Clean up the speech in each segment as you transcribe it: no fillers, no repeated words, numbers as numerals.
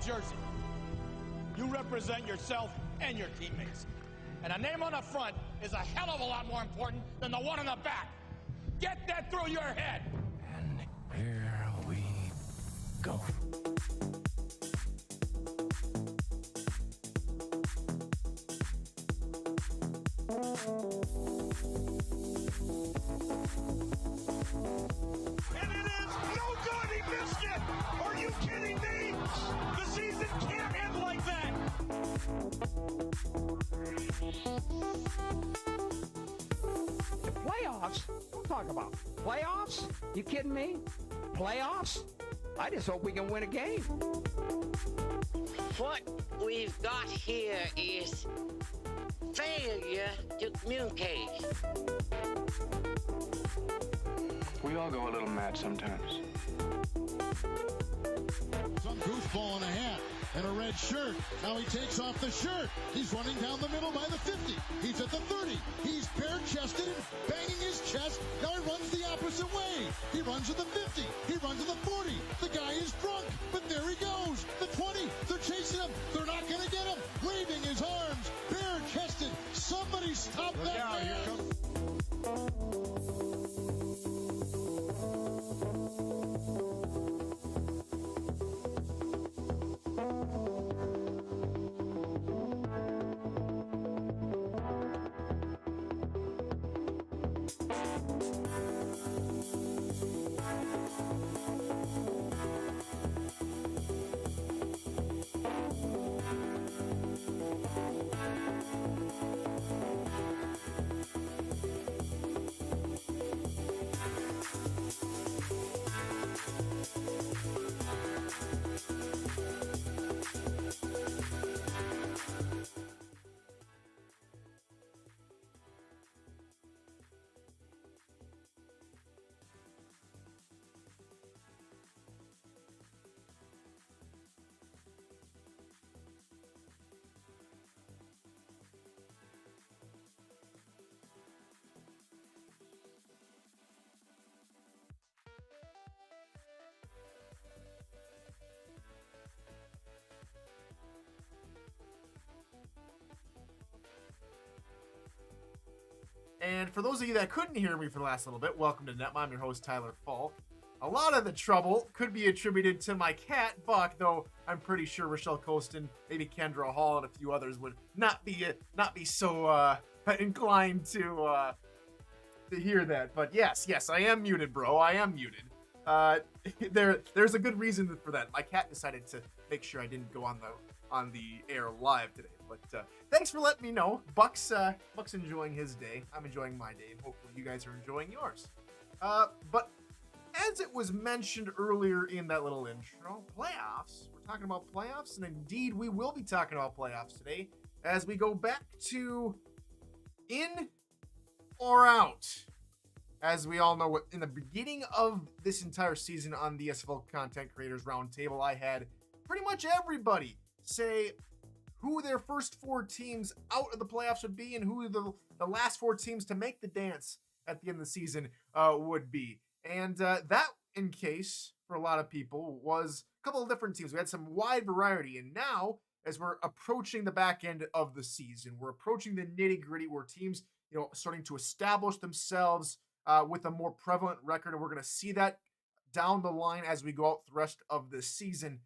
jersey. You represent yourself and your teammates. And a name on the front is a hell of a lot more important than the one on the back. Get that through your head. And here we go. And it is no good. He missed it. Are you kidding me? The season can't end like that. The playoffs? Don't talk about playoffs. You kidding me? Playoffs? I just hope we can win a game. What we've got here is failure to communicate. We all go a little mad sometimes. Some goofball in a hat and a red shirt. Now he takes off the shirt. He's running down the middle by the 50. He's at the 30. He's bare-chested and banging his chest. Now he runs the opposite way. He runs to the 50. He runs to the 40. The guy is drunk, but there he goes. The 20. They're chasing him. They're not going to get him. Waving his arms. Bare-chested. Somebody stop that man. And for those of you that couldn't hear me for the last little bit, welcome to NETMA. I'm your host, Tyler Falk. A lot of the trouble could be attributed to my cat, Buck, though I'm pretty sure Rochelle Costin, maybe Kendra Hall, and a few others would not be so inclined to hear that. But yes, I am muted, bro. I am muted. There's a good reason for that. My cat decided to make sure I didn't go on the air live today. But thanks for letting me know. Buck's enjoying his day. I'm enjoying my day, and hopefully you guys are enjoying yours. But as it was mentioned earlier in that little intro, playoffs. We're talking about playoffs, and indeed we will be talking about playoffs today as we go back to in or out. As we all know, in the beginning of this entire season on the SFL Content Creators Roundtable, I had pretty much everybody say who their first four teams out of the playoffs would be and who the last four teams to make the dance at the end of the season would be. And that, in case, for a lot of people, was a couple of different teams. We had some wide variety. And now, as we're approaching the back end of the season, we're approaching the nitty-gritty where teams, starting to establish themselves with a more prevalent record. And we're going to see that down the line as we go out the rest of the season.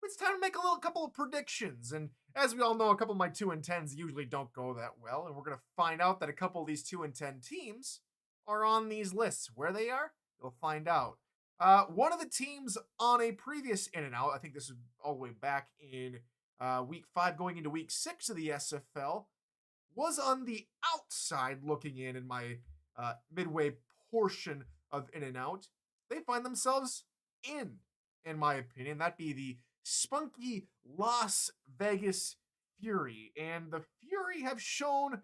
It's time to make a couple of predictions. And as we all know, a couple of my 2-10s usually don't go that well. And we're going to find out that a couple of these 2-10 teams are on these lists. Where they are, you'll find out. One of the teams on a previous in and out, I think this is all the way back in week 5 going into week 6 of the SFL, was on the outside looking in my midway portion of in and out. They find themselves in my opinion. That'd be the spunky Las Vegas Fury. And the Fury have shown,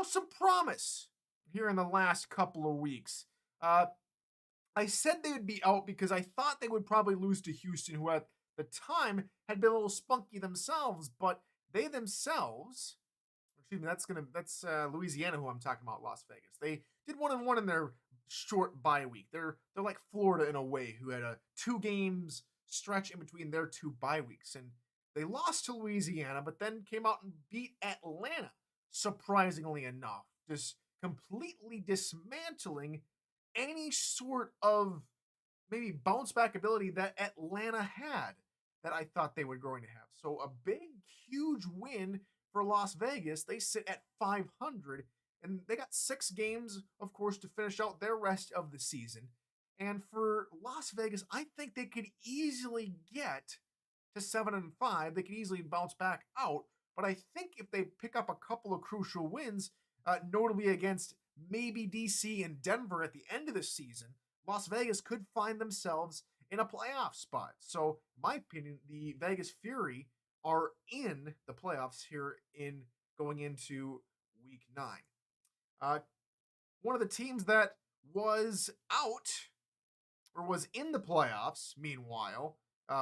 some promise here in the last couple of weeks. I said they would be out because I thought they would probably lose to Houston, who at the time had been a little spunky themselves, but they themselves, that's Louisiana who I'm talking about, Las Vegas. They did 1-1 in their short bye week. They're like Florida in a way, who had 2 games stretch in between their 2 bye weeks. And they lost to Louisiana, but then came out and beat Atlanta, surprisingly enough, just completely dismantling any sort of maybe bounce back ability that Atlanta had that I thought they were going to have. So a big, huge win for Las Vegas. They sit at 500, and they got 6 games, of course, to finish out their rest of the season. And for Las Vegas, I think they could easily get to 7-5. They could easily bounce back out. But I think if they pick up a couple of crucial wins, notably against maybe DC and Denver at the end of the season, Las Vegas could find themselves in a playoff spot. So, in my opinion, the Vegas Fury are in the playoffs here in going into week 9. One of the teams that was out or was in the playoffs, meanwhile,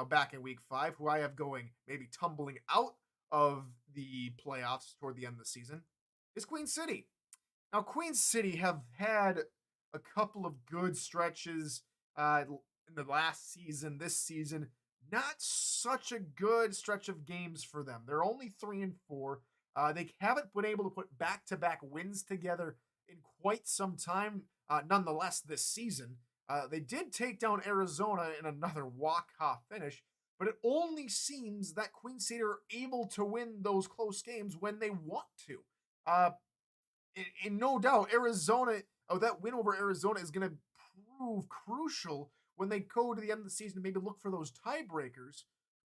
back in week 5, who I have going maybe tumbling out of the playoffs toward the end of the season, is Queen City. Now, Queen City have had a couple of good stretches in the last season, this season. Not such a good stretch of games for them. They're only 3-4. They haven't been able to put back-to-back wins together in quite some time, nonetheless, this season. They did take down Arizona in another walk-off finish, but it only seems that Queen City are able to win those close games when they want to. And no doubt, that win over Arizona is going to prove crucial when they go to the end of the season and maybe look for those tiebreakers.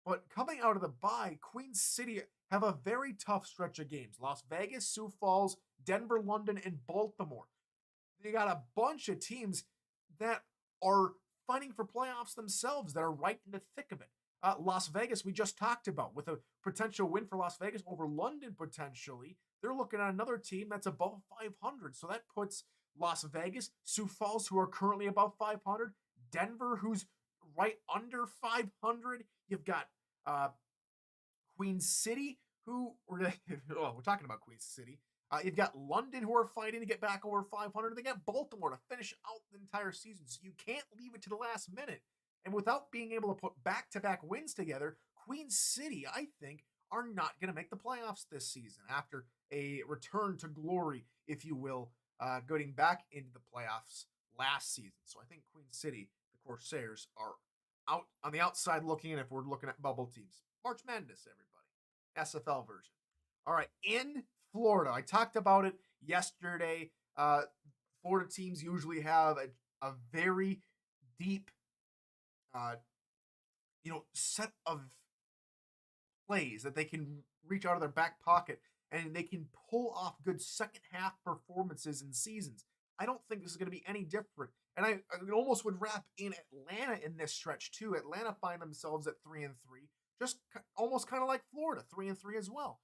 But coming out of the bye, Queen City have a very tough stretch of games. Las Vegas, Sioux Falls, Denver, London, and Baltimore. They got a bunch of teams that are fighting for playoffs themselves, that are right in the thick of it. Las Vegas, we just talked about, with a potential win for Las Vegas over London potentially. They're looking at another team that's above 500. So that puts Las Vegas, Sioux Falls, who are currently above 500, Denver, who's right under 500. You've got Queen City, we're talking about Queen City. You've got London, who are fighting to get back over 500. They got Baltimore to finish out the entire season. So you can't leave it to the last minute. And without being able to put back-to-back wins together, Queen City, I think, are not going to make the playoffs this season after a return to glory, if you will, going back into the playoffs last season. So I think Queen City, the Corsairs, are out on the outside looking in if we're looking at bubble teams. March Madness, everybody. SFL version. All right, in Florida, I talked about it yesterday. Florida teams usually have a very deep set of plays that they can reach out of their back pocket, and they can pull off good second half performances in seasons. I don't think this is going to be any different. And I almost would wrap in Atlanta in this stretch too. Atlanta find themselves at 3-3, just almost kind of like Florida, 3-3 as well.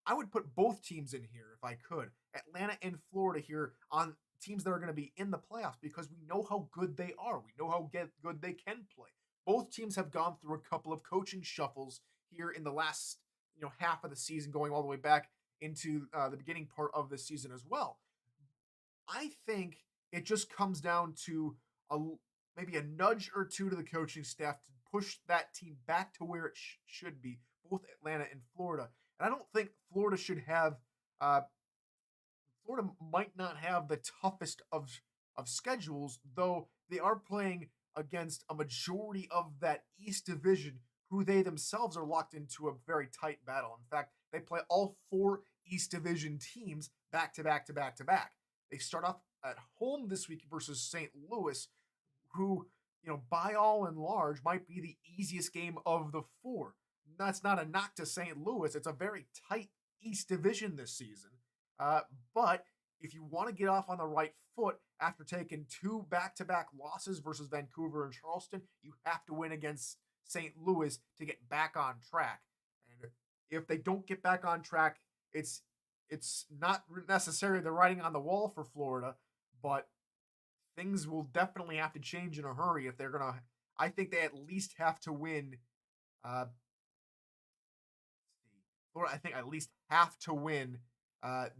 I would put both teams in here if I could. Atlanta and Florida here on teams that are going to be in the playoffs, because we know how good they are. We know how good they can play. Both teams have gone through a couple of coaching shuffles here in the last half of the season, going all the way back into the beginning part of the season as well. I think it just comes down to maybe a nudge or two to the coaching staff to push that team back to where it should be, both Atlanta and Florida. And I don't think Florida should have Florida might not have the toughest of schedules, though they are playing against a majority of that East Division, who they themselves are locked into a very tight battle. In fact, they play all 4 East Division teams back to back to back to back. They start off at home this week versus St. Louis, who, by all and large, might be the easiest game of the 4. That's not a knock to St. Louis. It's a very tight East Division this season. But if you want to get off on the right foot after taking 2 back-to-back losses versus Vancouver and Charleston, you have to win against St. Louis to get back on track. And if they don't get back on track, it's not necessarily the writing on the wall for Florida, but things will definitely have to change in a hurry if they're going to. I think they at least have to win. Florida, I think at least have to win at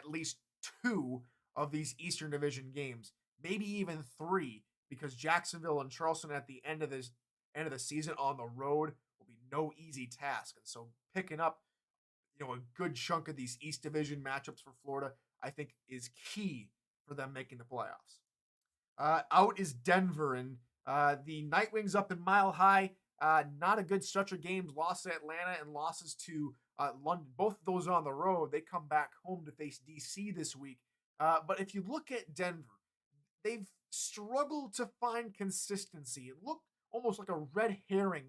least 2 of these Eastern Division games, maybe even 3, because Jacksonville and Charleston at the end of end of the season on the road will be no easy task. And so picking up, a good chunk of these East Division matchups for Florida, I think is key for them making the playoffs. Out is Denver, and the Nightwings up in Mile High. Not a good stretch of games. Lost to Atlanta and losses to London. Both of those on the road. They come back home to face DC this week. But if you look at Denver, they've struggled to find consistency. It looked almost like a red herring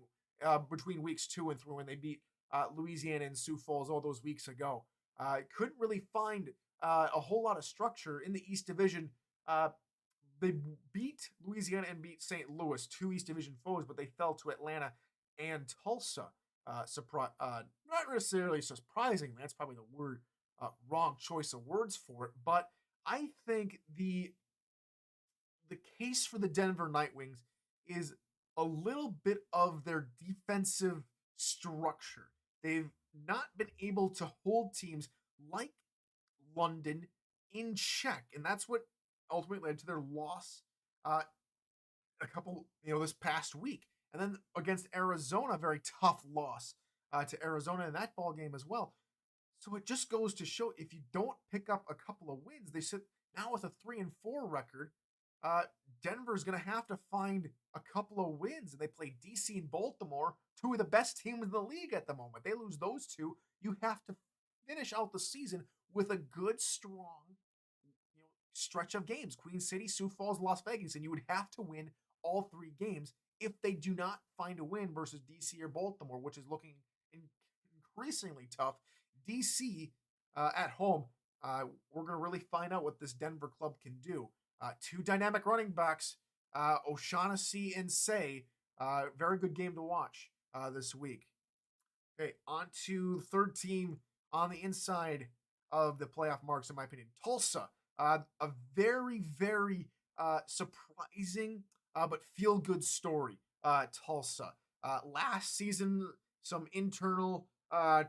between weeks 2 and 3 when they beat Louisiana and Sioux Falls all those weeks ago. Couldn't really find a whole lot of structure in the East Division. They beat Louisiana and beat St. Louis, 2 East Division foes, but they fell to Atlanta and Tulsa. Not necessarily surprisingly, that's probably the word, wrong choice of words for it, but I think the case for the Denver Nightwings is a little bit of their defensive structure. They've not been able to hold teams like London in check, and that's what ultimately led to their loss this past week. And then against Arizona, very tough loss to Arizona in that ball game as well. So it just goes to show, if you don't pick up a couple of wins, they sit now with a 3-4 record. Denver's going to have to find a couple of wins. And they play DC and Baltimore, 2 of the best teams in the league at the moment. They lose those 2. You have to finish out the season with a good, strong stretch of games. Queen City, Sioux Falls, Las Vegas. And you would have to win all 3 games if they do not find a win versus DC or Baltimore, which is looking increasingly tough. DC at home, we're going to really find out what this Denver club can do. 2 dynamic running backs, O'Shaughnessy and Say. Very good game to watch this week. Okay, on to third team on the inside of the playoff marks, in my opinion. Tulsa, a very, very surprising but feel-good story. Tulsa. Last season, some internal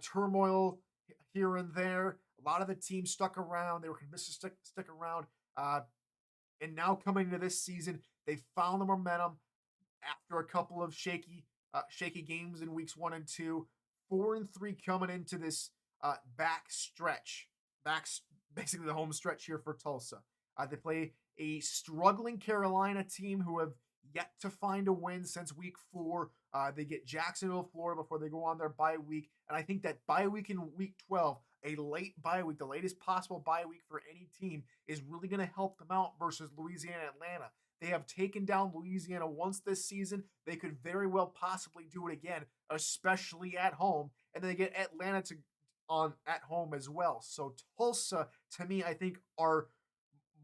turmoil here and there. A lot of the team stuck around. They were convinced to stick around. And now coming into this season, they found the momentum after a couple of shaky games in weeks 1 and 2. 4-3 coming into this basically the home stretch here for Tulsa. They play a struggling Carolina team who have yet to find a win since week 4. They get Jacksonville, Florida before they go on their bye week. And I think that bye week in week 12, a late bye week, the latest possible bye week for any team, is really going to help them out versus Louisiana and Atlanta. They have taken down Louisiana once this season. They could very well possibly do it again, especially at home. And then they get Atlanta at home as well. So Tulsa, to me, I think are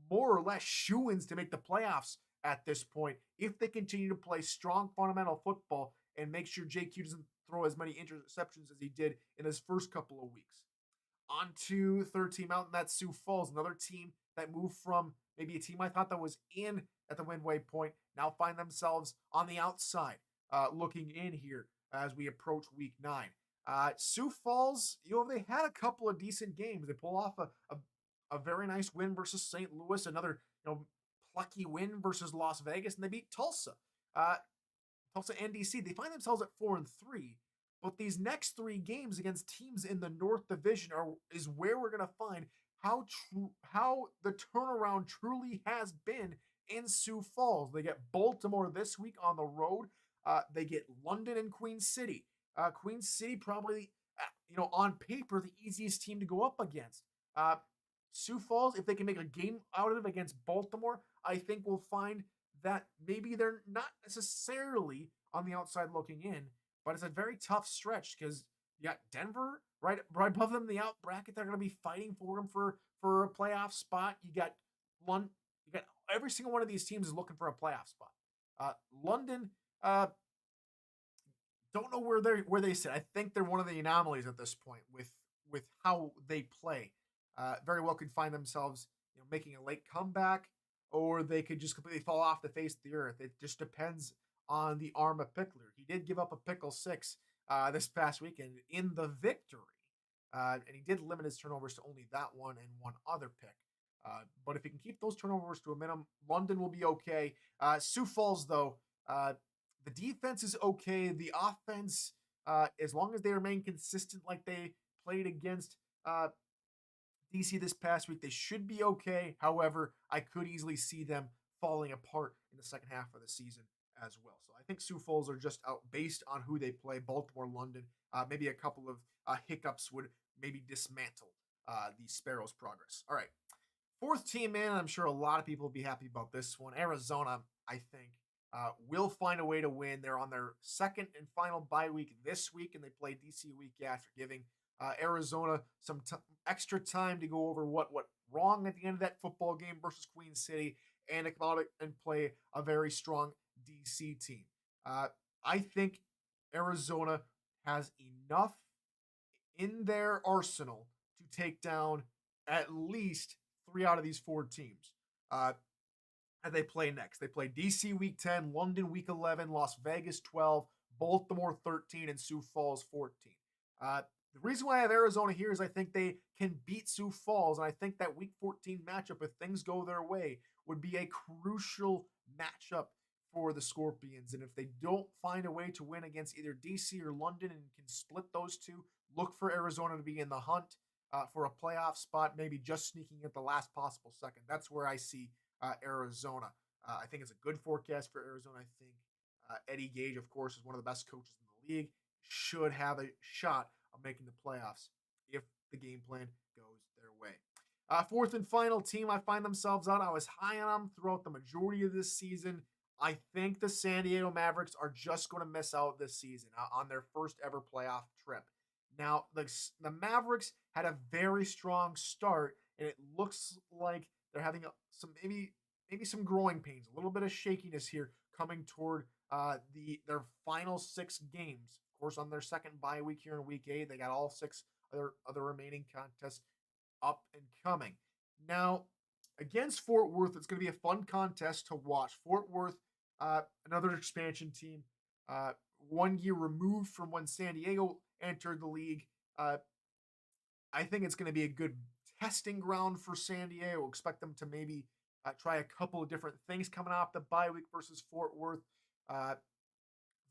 more or less shoo-ins to make the playoffs at this point if they continue to play strong fundamental football and make sure JQ doesn't throw as many interceptions as he did in his first couple of weeks. On to third team out, and that's Sioux Falls, another team that moved from maybe a team I thought that was in at the midway point, now find themselves on the outside, looking in here as we approach week 9. Sioux Falls, they had a couple of decent games. They pull off a very nice win versus St. Louis, another plucky win versus Las Vegas, and they beat Tulsa. Tulsa and DC, they find themselves at 4-3, but these next 3 games against teams in the North Division is where we're going to find how the turnaround truly has been in Sioux Falls. They get Baltimore this week on the road. They get London and Queen City. Queen City probably, on paper, the easiest team to go up against. Sioux Falls, if they can make a game out of it against Baltimore, I think we'll find that maybe they're not necessarily on the outside looking in, but it's a very tough stretch because you got Denver right above them in the out bracket. They're going to be fighting for them for a playoff spot. You got every single one of these teams is looking for a playoff spot. London, don't know where they sit. I think they're one of the anomalies at this point with how they play. Very well could find themselves making a late comeback, or they could just completely fall off the face of the earth. It just depends on the arm of Pickler. He did give up a pickle 6 this past weekend in the victory, and he did limit his turnovers to only that one and one other pick. But if he can keep those turnovers to a minimum, London will be okay. Sioux Falls, though, The defense is okay. The offense, as long as they remain consistent like they played against DC this past week, they should be okay. However, I could easily see them falling apart in the second half of the season as well. So I think Sioux Falls are just out based on who they play. Baltimore, London, maybe a couple of hiccups would maybe dismantle the Sparrows' progress. All right. Fourth team in, I'm sure a lot of people will be happy about this one. Arizona, I think, will find a way to win. They're on their second and final bye week this week, and they play DC week after, giving Arizona some extra time to go over what went wrong at the end of that football game versus Queen City and to come out and play a very strong DC team. I think Arizona has enough in their arsenal to take down at least 3 out of these 4 teams. And they play next. They play DC week 10, London week 11, Las Vegas 12, Baltimore 13, and Sioux Falls 14. The reason why I have Arizona here is I think they can beat Sioux Falls, and I think that week 14 matchup, if things go their way, would be a crucial matchup for the Scorpions. And if they don't find a way to win against either DC or London and can split those two, look for Arizona to be in the hunt for a playoff spot, maybe just sneaking at the last possible second. That's where I see Arizona. I think it's a good forecast for Arizona. I think Eddie Gage, of course, is one of the best coaches in the league, should have a shot of making the playoffs if the game plan goes their way. Fourth and final team, I find themselves out. I was high on them throughout the majority of this season. I think the San Diego Mavericks are just going to miss out this season on their first ever playoff trip. Now, the Mavericks had a very strong start, and it looks like they're having some maybe some growing pains, a little bit of shakiness here coming toward their final 6 games. Of course, on their second bye week here in week 8, they got all 6 other remaining contests up and coming. Now, against Fort Worth, it's going to be a fun contest to watch. Fort Worth, another expansion team, 1 year removed from when San Diego entered the league. I think it's going to be a good testing ground for San Diego. Expect them to maybe try a couple of different things coming off the bye week versus Fort Worth.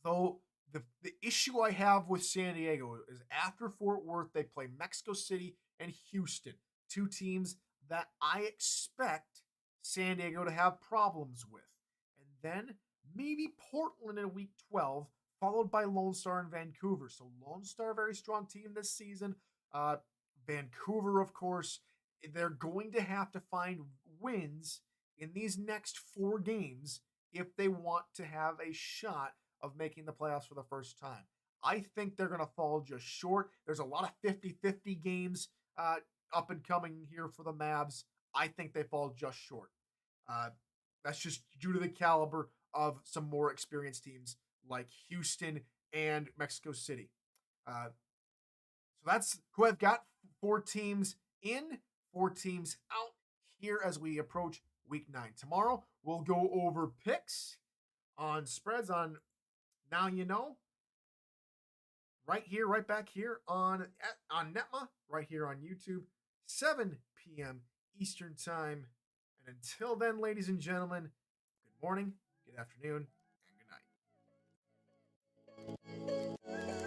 Though the issue I have with San Diego is after Fort Worth, they play Mexico City and Houston, 2 teams that I expect San Diego to have problems with. And then maybe Portland in week 12, followed by Lone Star and Vancouver. So Lone Star, very strong team this season. Vancouver, of course, they're going to have to find wins in these next 4 games if they want to have a shot of making the playoffs for the first time. I think they're going to fall just short. There's a lot of 50-50 games up and coming here for the Mavs. I think they fall just short. That's just due to the caliber of some more experienced teams like Houston and Mexico City. So that's who I've got. 4 teams in, 4 teams out here as we approach week 9. Tomorrow, we'll go over picks on spreads on Now You Know. Right here, right back here on NETMA, right here on YouTube, 7 p.m. Eastern Time. And until then, ladies and gentlemen, good morning, good afternoon, and good night.